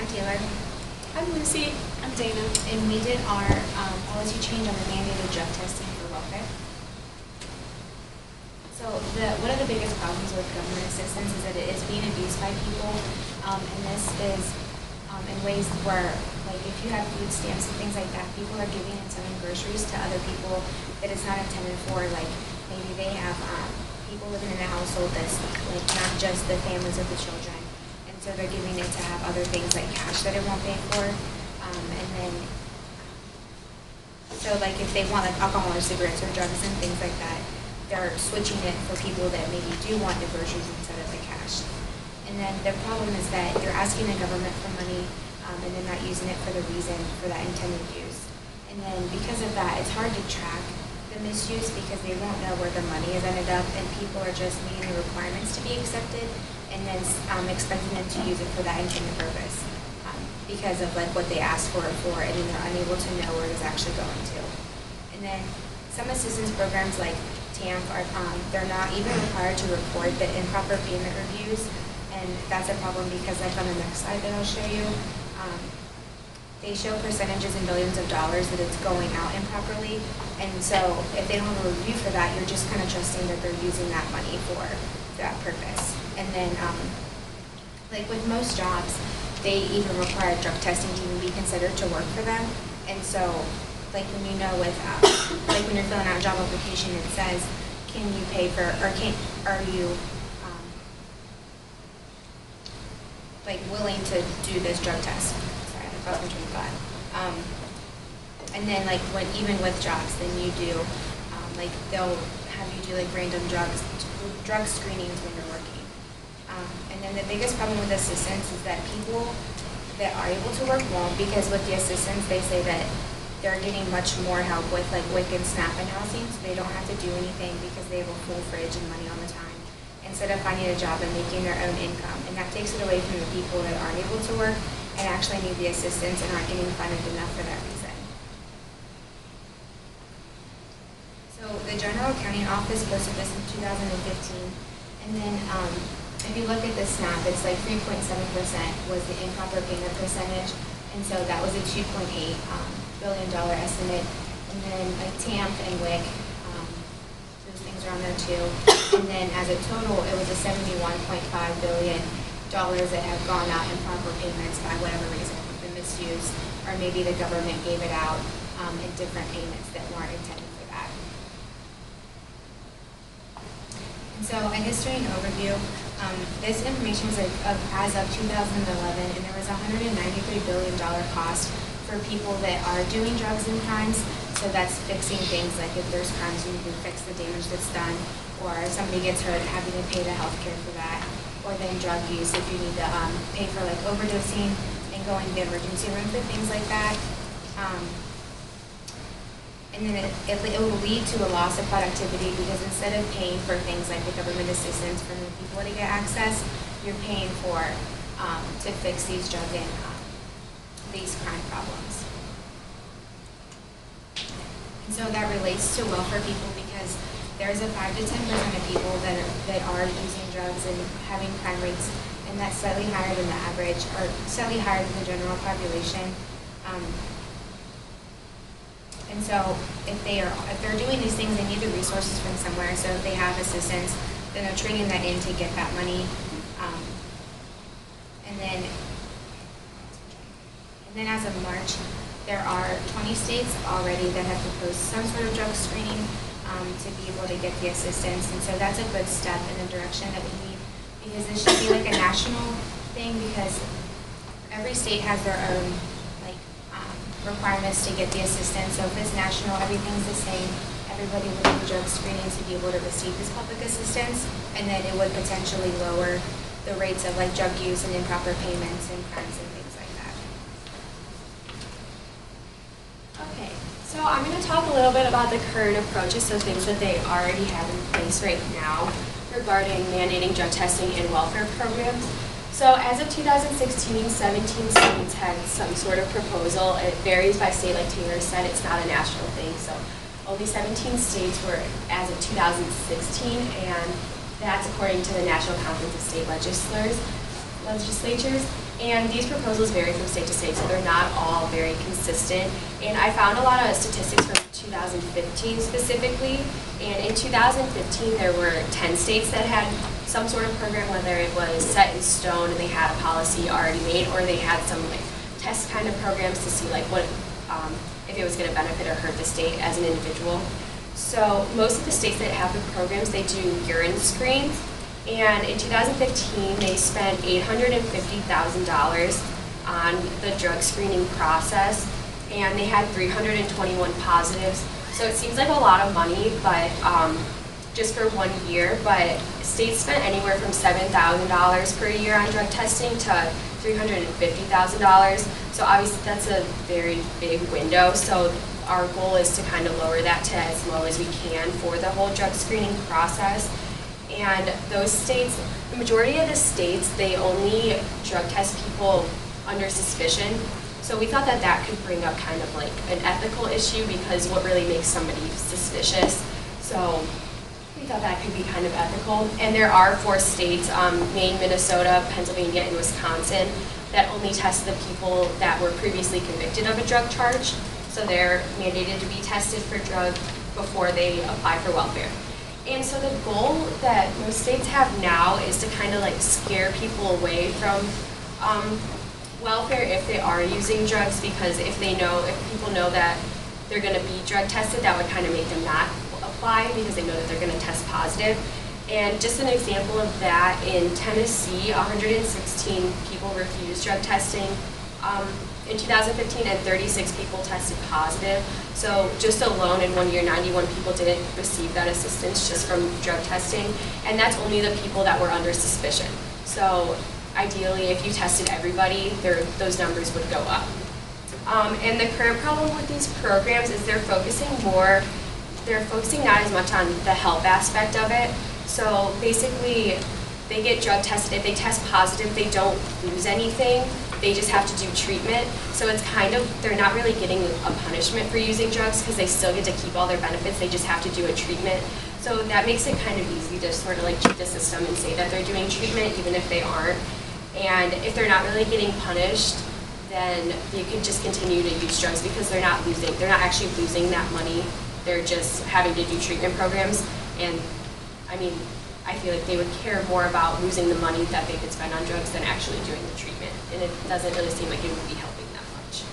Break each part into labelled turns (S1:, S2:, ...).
S1: Taylor.
S2: I'm Lucy. I'm Dana.
S1: And we did our policy change on the mandated drug testing for welfare. So one of the biggest problems with government assistance is that it is being abused by people, and this is in ways where, like, if you have food stamps and things like that, people are giving and selling groceries to other people that it's not intended for. Like, maybe they have people living in a household that's like not just the families of the children, and so they're giving it to have other things like cash that it won't pay for, and then so like if they want like alcohol or cigarettes or drugs and things like that, they're switching it for people that maybe do want the groceries instead of the cash. And then the problem is that you're asking the government for money, and they're not using it for the reason for that intended use. And then because of that, it's hard to track the misuse because they won't know where the money has ended up, and people are just meeting the requirements to be accepted and then expecting them to use it for that intended purpose because of like what they asked for it for, and then they're unable to know where it's actually going to. And then some assistance programs like TAMP are they're not even required to report the improper payment reviews, and that's a problem because like on the next slide that I'll show you, they show percentages in billions of dollars that it's going out improperly, and so if they don't have a review for that, you're just kind of trusting that they're using that money for that purpose. And then like with most jobs, they even require drug testing to even be considered to work for them, and so like when you know with like when you're filling out a job application, it says, can you pay for, or are you like willing to do this drug test? Sorry, I thought I'm trying to and then like when even with jobs, then you do like they'll have you do like random drug screenings when you're working. And then the biggest problem with assistance is that people that are able to work won't, because with the assistance they say that they're getting much more help with like WIC and SNAP and housing, so they don't have to do anything because they have a full fridge and money all the time, instead of finding a job and making their own income. And that takes it away from the people that aren't able to work and actually need the assistance and aren't getting funded enough for that reason. So the General Accounting Office posted this in 2015, and then if you look at the SNAP, it's like 3.7% was the improper payment percentage, and so that was a $2.8 billion estimate. And then like TAMP and WIC, those things are on there too. And then as a total, it was a $71.5 billion that have gone out in improper payments by whatever reason, the misuse, or maybe the government gave it out in different payments that weren't intended for that. And so a history and overview. This information is as of 2011, and there was a $193 billion cost for people that are doing drugs and crimes. So that's fixing things like if there's crimes, you need to fix the damage that's done, or if somebody gets hurt, having to pay the health care for that, or then drug use if you need to pay for like overdosing and going to the emergency room for things like that. And then it will lead to a loss of productivity, because instead of paying for things like the government assistance for new people to get access, you're paying for to fix these drug and these crime problems. And so that relates to welfare people, because there's a 5 to 10% of people that are using drugs and having crime rates, and that's slightly higher than the average, or slightly higher than the general population. And so if they're doing these things, they need the resources from somewhere. So if they have assistance, then they're trading that in to get that money. And then as of March, there are 20 states already that have proposed some sort of drug screening to be able to get the assistance. And so that's a good step in the direction that we need, because this should be like a national thing, because every state has their own requirements to get the assistance. So if it's national, everything's the same, everybody would do drug screening to be able to receive this public assistance, and then it would potentially lower the rates of like drug use and improper payments and crimes and things like that.
S2: Okay, so I'm going to talk a little bit about the current approaches, so things that they already have in place right now regarding mandating drug testing in welfare programs. So as of 2016, 17 states had some sort of proposal. It varies by state, like Taylor said, it's not a national thing. So only 17 states were as of 2016, and that's according to the National Conference of State Legislators. legislatures. And these proposals vary from state to state, so they're not all very consistent. And I found a lot of statistics from 2015 specifically. And in 2015, there were 10 states that had some sort of program, whether it was set in stone and they had a policy already made, or they had some like test kind of programs to see like what if it was going to benefit or hurt the state as an individual. So most of the states that have the programs, they do urine screens. And in 2015, they spent $850,000 on the drug screening process, and they had 321 positives. So it seems like a lot of money, but just for 1 year. But states spent anywhere from $7,000 per year on drug testing to $350,000. So obviously that's a very big window. So our goal is to kind of lower that to as low as we can for the whole drug screening process. And those states, the majority of the states, they only drug test people under suspicion. So we thought that that could bring up kind of like an ethical issue, because what really makes somebody suspicious. So we thought that could be kind of ethical. And there are 4 states, Maine, Minnesota, Pennsylvania, and Wisconsin, that only test the people that were previously convicted of a drug charge. So they're mandated to be tested for drug before they apply for welfare. And so the goal that most states have now is to kind of like scare people away from welfare if they are using drugs, because if people know that they're going to be drug tested, that would kind of make them not apply because they know that they're going to test positive. And just an example of that, in Tennessee, 116 people refused drug testing in 2015, and 36 people tested positive. So just alone in 1 year, 91 people didn't receive that assistance just from drug testing, and that's only the people that were under suspicion. So ideally, if you tested everybody, those numbers would go up. And the current problem with these programs is they're focusing not as much on the health aspect of it. So basically, they get drug tested. If they test positive, they don't lose anything. They just have to do treatment. So it's kind of, they're not really getting a punishment for using drugs because they still get to keep all their benefits. They just have to do a treatment. So that makes it kind of easy to sort of like cheat the system and say that they're doing treatment even if they aren't. And if they're not really getting punished, then you can just continue to use drugs because they're not actually losing that money. They're just having to do treatment programs. And I mean, I feel like they would care more about losing the money that they could spend on drugs than actually doing the treatment. And it doesn't really seem like it would be helping that much.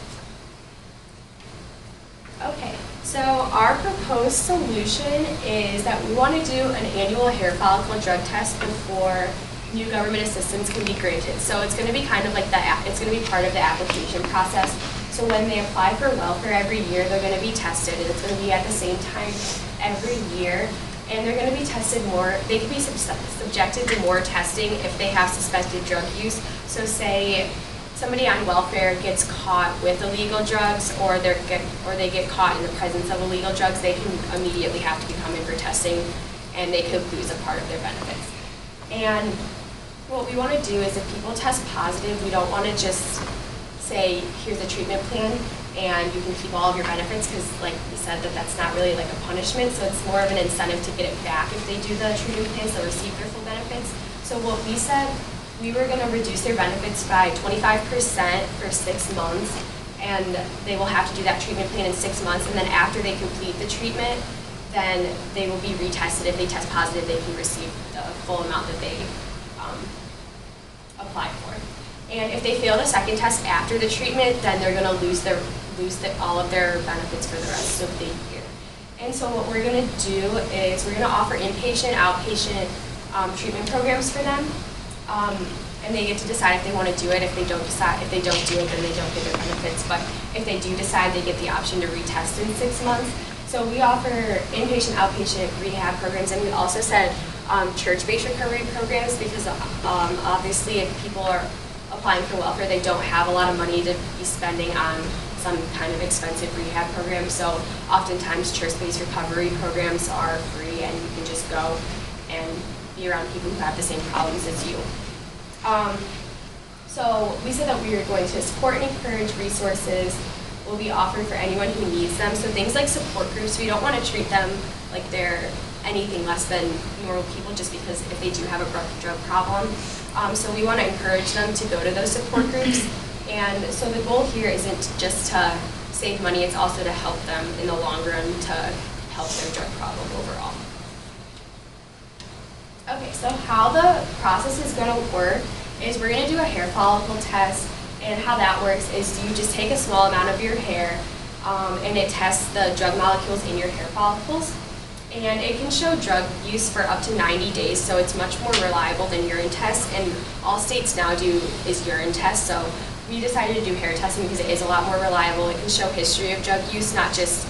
S2: Okay, so our proposed solution is that we want to do an annual hair follicle drug test before new government assistance can be granted. So it's going to be kind of like it's going to be part of the application process. So when they apply for welfare every year, they're going to be tested, and it's going to be at the same time every year. And they're going to be tested more. They could be subjected to more testing if they have suspected drug use. So say somebody on welfare gets caught with illegal drugs, or they get caught in the presence of illegal drugs, they can immediately have to come in for testing, and they could lose a part of their benefits. And what we want to do is, if people test positive, we don't want to just say, here's a treatment plan, and you can keep all of your benefits, because like we said, that's not really like a punishment, so it's more of an incentive to get it back if they do the treatment plans, they'll receive their full benefits. So what we said, we were going to reduce their benefits by 25% for 6 months, and they will have to do that treatment plan in 6 months, and then after they complete the treatment, then they will be retested. If they test positive, they can receive the full amount that they applied for. And if they fail the second test after the treatment, then they're going to lose all of their benefits for the rest of the year. And so what we're going to do is we're going to offer inpatient, outpatient treatment programs for them, and they get to decide if they want to do it. If they don't do it, then they don't get their benefits. But if they do decide, they get the option to retest in 6 months. So we offer inpatient, outpatient rehab programs, and we also said church-based recovery programs, because obviously if people are applying for welfare, they don't have a lot of money to be spending on some kind of expensive rehab program. So oftentimes church-based recovery programs are free, and you can just go and be around people who have the same problems as you. So we said that we were going to support and encourage resources will be offered for anyone who needs them. So things like support groups, we don't want to treat them like they're anything less than normal people, just because if they do have a drug problem. So we want to encourage them to go to those support groups. And so the goal here isn't just to save money, it's also to help them in the long run to help their drug problem overall. Okay, so how the process is going to work is we're going to do a hair follicle test, and how that works is you just take a small amount of your hair and it tests the drug molecules in your hair follicles, and it can show drug use for up to 90 days, so it's much more reliable than urine tests, and all states now do is urine tests, so we decided to do hair testing because it is a lot more reliable. It can show history of drug use, not just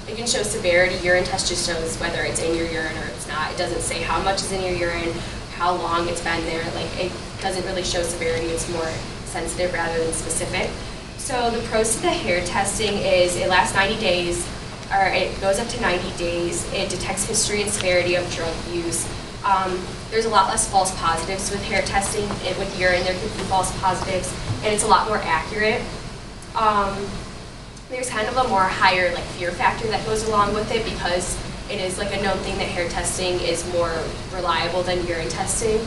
S2: it can show severity. Urine test just shows whether it's in your urine or it's not. It doesn't say how much is in your urine, how long it's been there. Like, it doesn't really show severity. It's more sensitive rather than specific. So the pros to the hair testing is it lasts 90 days, or it goes up to 90 days. It detects history and severity of drug use. There's a lot less false positives with hair testing. With urine, there could be false positives, and it's a lot more accurate. There's kind of a more higher fear factor that goes along with it, because it is like a known thing that hair testing is more reliable than urine testing,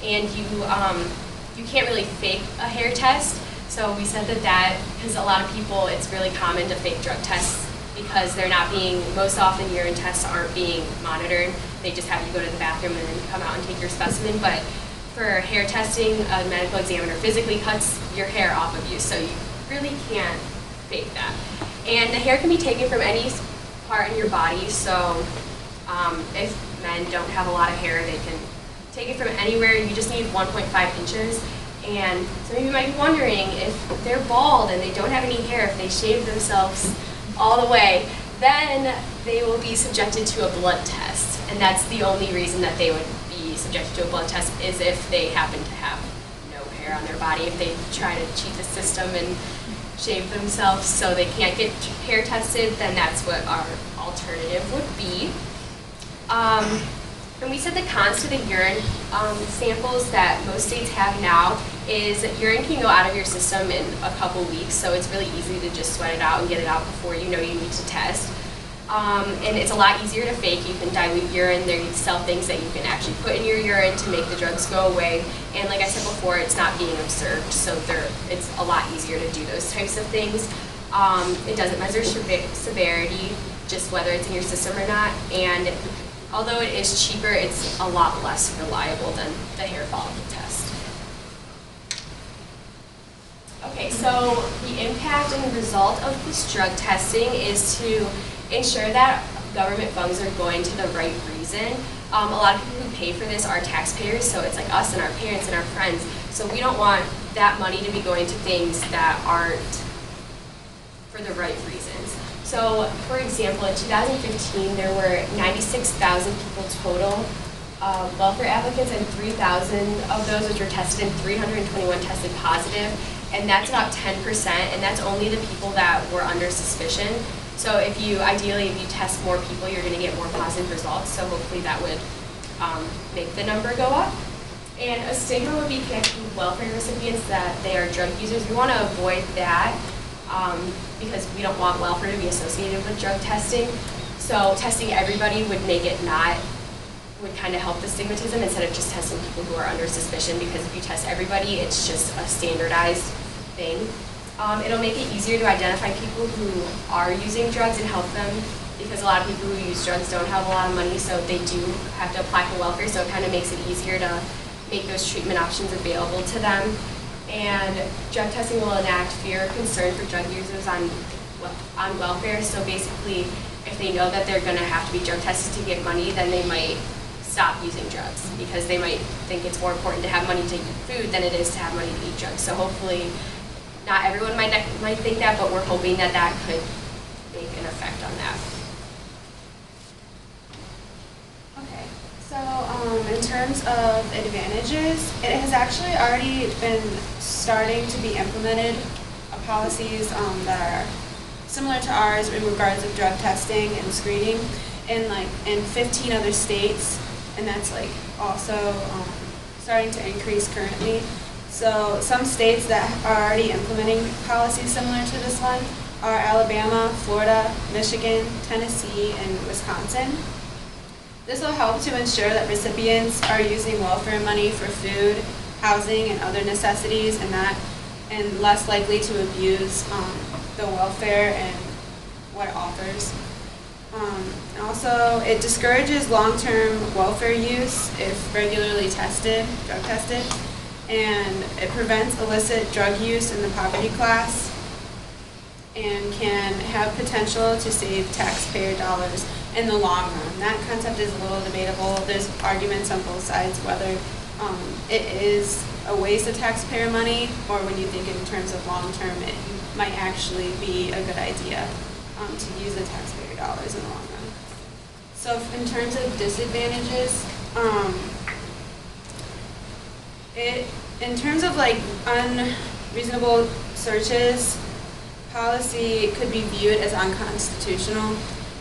S2: and you can't really fake a hair test. So we said that because a lot of people, it's really common to fake drug tests because they're not being, most often urine tests aren't being monitored. They just have you go to the bathroom and then come out and take your specimen. But for hair testing, a medical examiner physically cuts your hair off of you, so you really can't fake that. And the hair can be taken from any part in your body, so if men don't have a lot of hair, they can take it from anywhere. You just need 1.5 inches. And some of you might be wondering, if they're bald and they don't have any hair, if they shave themselves all the way, then they will be subjected to a blood test. And that's the only reason that they would be subjected to a blood test, is if they happen to have no hair on their body. If they try to cheat the system and shave themselves so they can't get hair tested, then that's what our alternative would be. And we said the cons to the urine samples that most states have now is that urine can go out of your system in a couple weeks, so it's really easy to just sweat it out and get it out before you know you need to test. And it's a lot easier to fake. You can dilute urine. They sell things that you can actually put in your urine to make the drugs go away. And like I said before, it's not being observed, so it's a lot easier to do those types of things. It doesn't measure severity, just whether it's in your system or not. And although it is cheaper, it's a lot less reliable than the hair follicle test. Okay, so the impact and the result of this drug testing is to ensure that government funds are going to the right reason. A lot of people who pay for this are taxpayers, so it's like us and our parents and our friends. So we don't want that money to be going to things that aren't for the right reasons. So, for example, in 2015, there were 96,000 people total welfare applicants, and 3,000 of those which were tested, and 321 tested positive. And that's about 10%, and that's only the people that were under suspicion. So ideally, if you test more people, you're going to get more positive results. So hopefully that would make the number go up. And a stigma would be connected with welfare recipients that they are drug users. We want to avoid that because we don't want welfare to be associated with drug testing. So testing everybody would make it would kind of help the stigmatism instead of just testing people who are under suspicion, because if you test everybody, it's just a standardized thing. It'll make it easier to identify people who are using drugs and help them, because a lot of people who use drugs don't have a lot of money, so they do have to apply for welfare, so it kind of makes it easier to make those treatment options available to them. And drug testing will enact fear or concern for drug users on welfare, so basically if they know that they're going to have to be drug tested to get money, then they might stop using drugs, because they might think it's more important to have money to eat food than it is to have money to eat drugs. So hopefully, not everyone might think that, but we're hoping that that could make an effect on that. Okay, so in terms of advantages, it has actually already been starting to be implemented, policies that are similar to ours in regards of drug testing and screening in 15 other states, and that's also starting to increase currently. So some states that are already implementing policies similar to this one are Alabama, Florida, Michigan, Tennessee, and Wisconsin.
S3: This will help to ensure that recipients are using welfare money for food, housing, and other necessities, and less likely to abuse the welfare and what it offers. Also, it discourages long-term welfare use if regularly tested, drug tested, and it prevents illicit drug use in the poverty class, and can have potential to save taxpayer dollars in the long run. That concept is a little debatable. There's arguments on both sides whether it is a waste of taxpayer money, or when you think in terms of long term, it might actually be a good idea to use the taxpayer dollars in the long run. So in terms of disadvantages, in terms of like unreasonable searches, policy could be viewed as unconstitutional,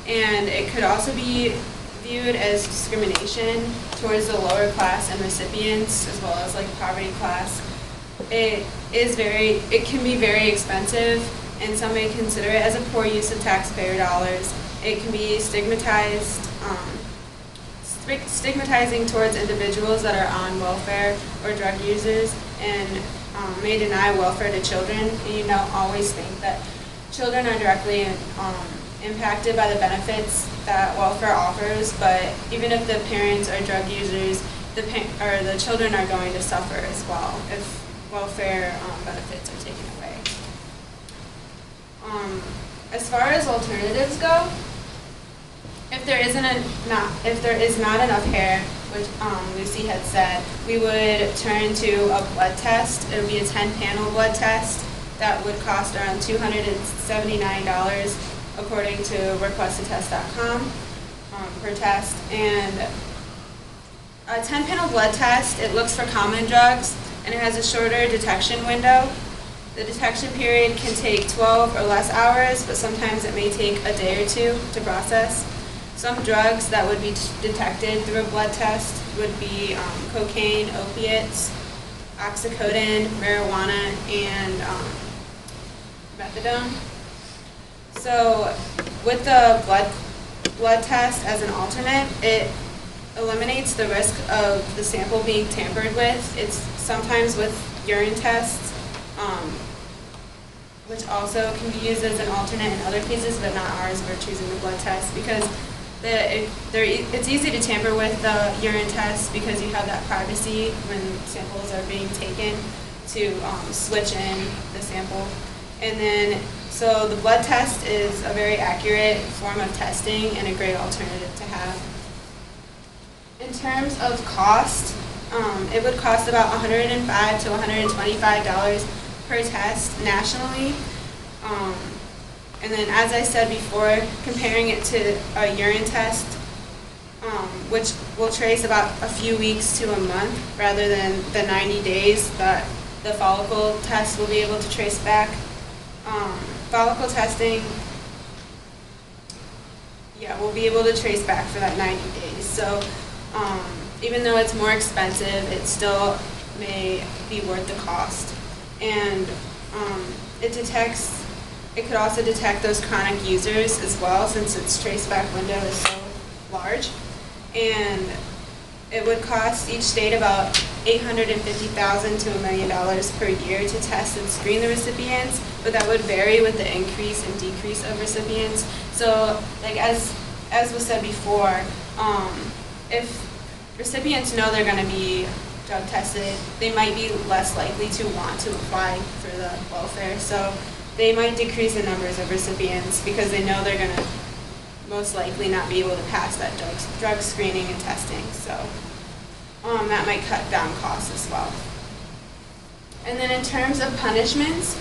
S3: and it could also be viewed as discrimination towards the lower class and recipients, as well as like poverty class. It can be very expensive, and some may consider it as a poor use of taxpayer dollars. It can be stigmatizing towards individuals that are on welfare or drug users, and may deny welfare to children. And you don't always think that children are directly impacted by the benefits that welfare offers, but even if the parents are drug users, the children are going to suffer as well if welfare benefits are taken away. As far as alternatives go, if there is not enough hair, which Lucy had said, we would turn to a blood test. It would be a 10-panel blood test that would cost around $279 according to requestatoTest.com per test. And a 10-panel blood test, it looks for common drugs, and it has a shorter detection window. The detection period can take 12 or less hours, but sometimes it may take a day or two to process. Some drugs that would be detected through a blood test would be cocaine, opiates, oxycodone, marijuana, and methadone. So with the blood test as an alternate, it eliminates the risk of the sample being tampered with. It's sometimes with urine tests, which also can be used as an alternate in other cases, but not ours. We're choosing the blood test because it's easy to tamper with the urine test because you have that privacy when samples are being taken to switch in the sample. And then, so the blood test is a very accurate form of testing and a great alternative to have. In terms of cost, it would cost about $105 to $125 per test nationally. And then, as I said before, comparing it to a urine test, which will trace about a few weeks to a month rather than the 90 days that the follicle test will be able to trace back. Follicle testing, we'll be able to trace back for that 90 days. So even though it's more expensive, it still may be worth the cost. And it could also detect those chronic users as well, since its traceback window is so large. And it would cost each state about $850,000 to $1 million per year to test and screen the recipients, but that would vary with the increase and decrease of recipients. So, like as was said before, if recipients know they're going to be drug tested, they might be less likely to want to apply for the welfare. So they might decrease the numbers of recipients because they know they're going to most likely not be able to pass that drug screening and testing. So that might cut down costs as well. And then in terms of punishments,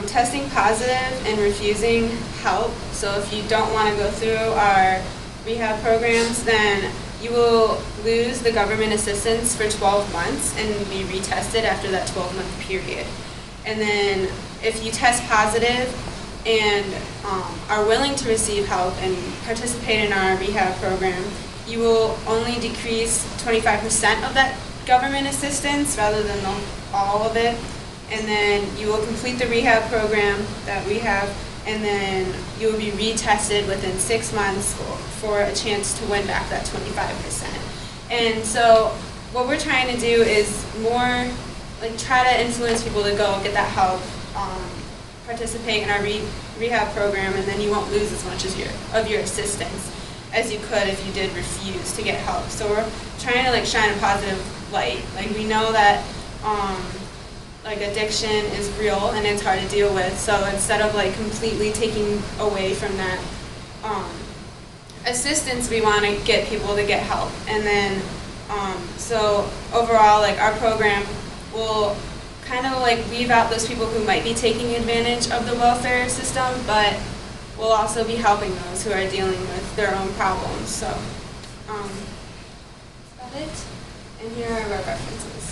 S3: testing positive and refusing help. So if you don't want to go through our rehab programs, then you will lose the government assistance for 12 months and be retested after that 12-month period. And then if you test positive and are willing to receive help and participate in our rehab program, you will only decrease 25% of that government assistance rather than all of it. And then you will complete the rehab program that we have, and then you will be retested within 6 months for a chance to win back that 25%. And so what we're trying to do is more like try to influence people to go get that help, participate in our rehab program, and then you won't lose as much of your assistance as you could if you did refuse to get help. So we're trying to like shine a positive light. Like we know that like addiction is real and it's hard to deal with. So instead of like completely taking away from that assistance, we want to get people to get help. And then so overall, like our program will kind of like weed out those people who might be taking advantage of the welfare system, but we'll also be helping those who are dealing with their own problems. So that's about it. And here are our references.